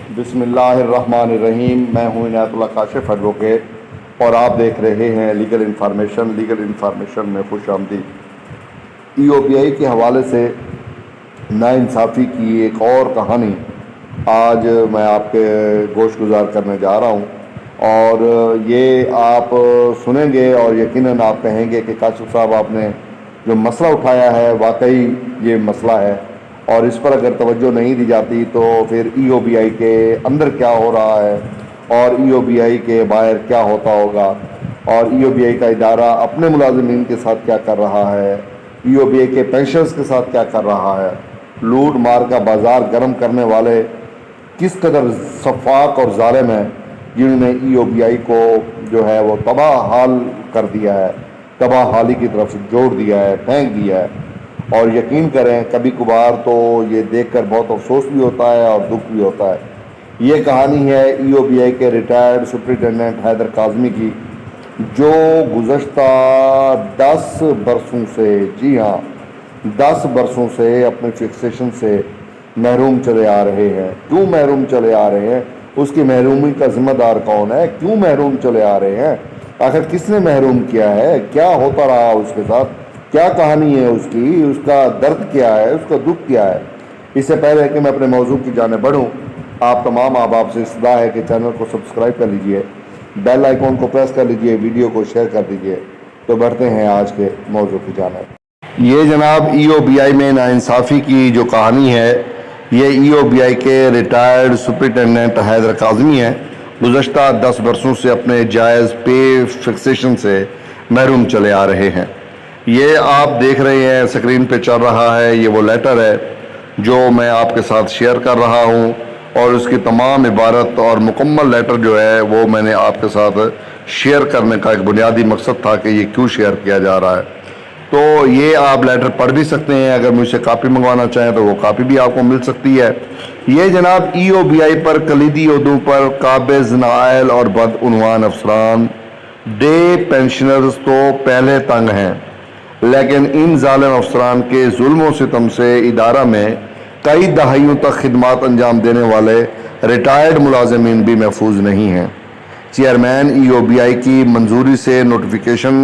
بسم اللہ الرحمن الرحیم۔ میں ہوں عنایت اللہ کاشف ایڈوکیٹ اور آپ دیکھ رہے ہیں لیگل انفارمیشن میں خوش آمدید۔ ای او پی آئی کے حوالے سے ناانصافی کی ایک اور کہانی آج میں آپ کے گوش گزار کرنے جا رہا ہوں، اور یہ آپ سنیں گے اور یقیناً آپ کہیں گے کہ کاشف صاحب آپ نے جو مسئلہ اٹھایا ہے واقعی یہ مسئلہ ہے، اور اس پر اگر توجہ نہیں دی جاتی تو پھر ای او بی آئی کے اندر کیا ہو رہا ہے اور ای او بی آئی کے باہر کیا ہوتا ہوگا، اور ای او بی آئی کا ادارہ اپنے ملازمین کے ساتھ کیا کر رہا ہے، ای او بی آئی کے پینشنز کے ساتھ کیا کر رہا ہے، لوٹ مار کا بازار گرم کرنے والے کس قدر شفاق اور ظالم ہیں جنہوں نے ای او بی آئی کو جو ہے وہ تباہ حال کر دیا ہے، تباہ حالی کی طرف جوڑ دیا ہے، پھینک دیا ہے۔ اور یقین کریں کبھی کبھار تو یہ دیکھ کر بہت افسوس بھی ہوتا ہے اور دکھ بھی ہوتا ہے۔ یہ کہانی ہے ای او بی آئی کے ریٹائرڈ سپرنٹینڈنٹ حیدر کاظمی کی، جو گزشتہ 10 برسوں سے، جی ہاں 10 برسوں سے اپنے فکسیشن سے محروم چلے آ رہے ہیں۔ کیوں محروم چلے آ رہے ہیں؟ اس کی محرومی کا ذمہ دار کون ہے؟ کیوں محروم چلے آ رہے ہیں؟ آخر کس نے محروم کیا ہے؟ کیا ہوتا رہا اس کے ساتھ؟ کیا کہانی ہے اس کی؟ اس کا درد کیا ہے؟ اس کا دکھ کیا ہے؟ اس سے پہلے کہ میں اپنے موضوع کی جانب بڑھوں، آپ تمام احباب سے استدعا ہے کہ چینل کو سبسکرائب کر لیجئے، بیل آئیکن کو پریس کر لیجئے، ویڈیو کو شیئر کر دیجئے۔ تو بڑھتے ہیں آج کے موضوع کی جانب۔ یہ جناب ای او بی آئی میں ناانصافی کی جو کہانی ہے، یہ ای او بی آئی کے ریٹائرڈ سپرنٹینڈنٹ حیدر کاظمی ہے، گزشتہ 10 برسوں سے اپنے جائز پے فکسیشن سے محروم چلے آ رہے ہیں۔ یہ آپ دیکھ رہے ہیں اسکرین پہ چل رہا ہے، یہ وہ لیٹر ہے جو میں آپ کے ساتھ شیئر کر رہا ہوں، اور اس کی تمام عبارت اور مکمل لیٹر جو ہے وہ میں نے آپ کے ساتھ شیئر کرنے کا ایک بنیادی مقصد تھا کہ یہ کیوں شیئر کیا جا رہا ہے۔ تو یہ آپ لیٹر پڑھ بھی سکتے ہیں، اگر مجھ سے کاپی منگوانا چاہیں تو وہ کاپی بھی آپ کو مل سکتی ہے۔ یہ جناب ای او بی آئی پر کلیدی عہدوں پر قابض نائل اور بدعنوان افسران ڈے پینشنرز تو پہلے تنگ ہیں، لیکن ان ظالم افسران کے ظلم و ستم سے ادارہ میں کئی دہائیوں تک خدمات انجام دینے والے ریٹائرڈ ملازمین بھی محفوظ نہیں ہیں۔ چیئرمین ای او بی آئی کی منظوری سے نوٹیفیکیشن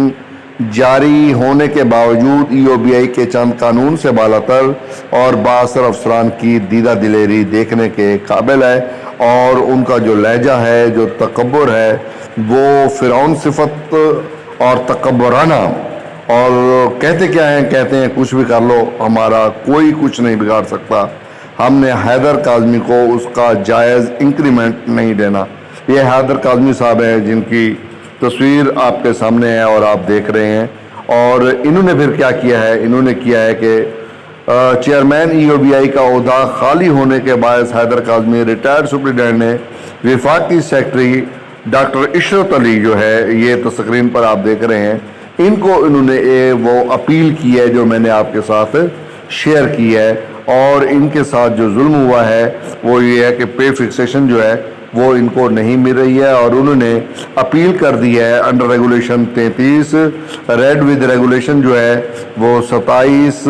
جاری ہونے کے باوجود ای او بی آئی کے چند قانون سے بالاتر اور بااثر افسران کی دیدہ دلیری دیکھنے کے قابل ہے، اور ان کا جو لہجہ ہے، جو تکبر ہے، وہ فرعون صفت اور تکبرانہ، اور کہتے کیا ہیں؟ کہتے ہیں کچھ بھی کر لو، ہمارا کوئی کچھ نہیں بگاڑ سکتا، ہم نے حیدر کاظمی کو اس کا جائز انکریمنٹ نہیں دینا۔ یہ حیدر کاظمی صاحب ہیں جن کی تصویر آپ کے سامنے ہے اور آپ دیکھ رہے ہیں، اور انہوں نے پھر کیا کیا ہے؟ انہوں نے کیا ہے کہ چیئرمین ای او بی آئی کا عہدہ خالی ہونے کے باعث حیدر کاظمی ریٹائرڈ سپرنٹینڈنٹ نے وفاقی سیکرٹری ڈاکٹر عشرت علی جو ہے، یہ تو اسکرین پر آپ دیکھ رہے ہیں، ان کو انہوں نے وہ اپیل کی ہے جو میں نے آپ کے ساتھ شیئر کی ہے، اور ان کے ساتھ جو ظلم ہوا ہے وہ یہ ہے کہ پے فکسیشن جو ہے وہ ان کو نہیں مل رہی ہے، اور انہوں نے اپیل کر دی ہے under regulation 33 read with regulation جو ہے وہ 27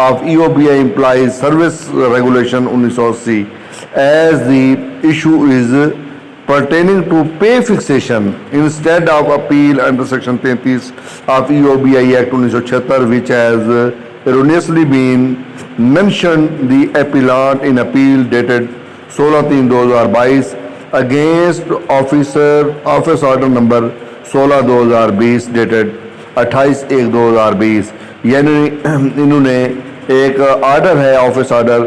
of E O B I employees service regulation 1980 as the issue is pertaining to pay fixation instead of appeal under section 33 of EOBI Act 1976, which has erroneously been mentioned the appellant in appeal dated 16/3/2022 against office order number 16/2020 dated 28/1/2020۔ یعنی انہوں نے ایک order ہے، office order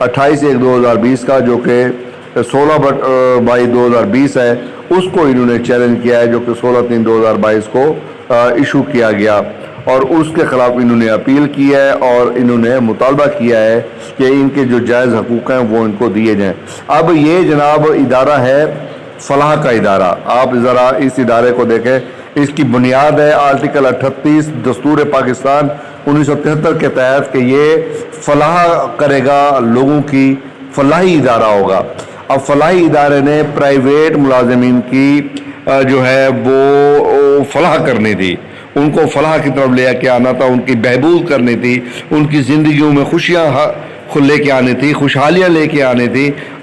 28/1/2020 کا، جو کہ 16/2020 ہے، اس کو انہوں نے چیلنج کیا ہے، جو کہ 16/3/2022 کو ایشو کیا گیا، اور اس کے خلاف انہوں نے اپیل کی ہے، اور انہوں نے مطالبہ کیا ہے کہ ان کے جو جائز حقوق ہیں وہ ان کو دیے جائیں۔ اب یہ جناب ادارہ ہے فلاح کا ادارہ، آپ ذرا اس ادارے کو دیکھیں، اس کی بنیاد ہے آرٹیکل 38 دستور پاکستان 1973 کے تحت کہ یہ فلاح کرے گا، لوگوں کی فلاحی ادارہ ہوگا۔ اب فلاحی ادارے نے پرائیویٹ ملازمین کی جو ہے وہ فلاح کرنی تھی، ان کو فلاح کی طرف لے کے آنا تھا، ان کی بہبود کرنی تھی، ان کی زندگیوں میں خوشیاں لے کے آنی تھی، خوشحالیاں لے کے آنی تھی،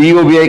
EOBI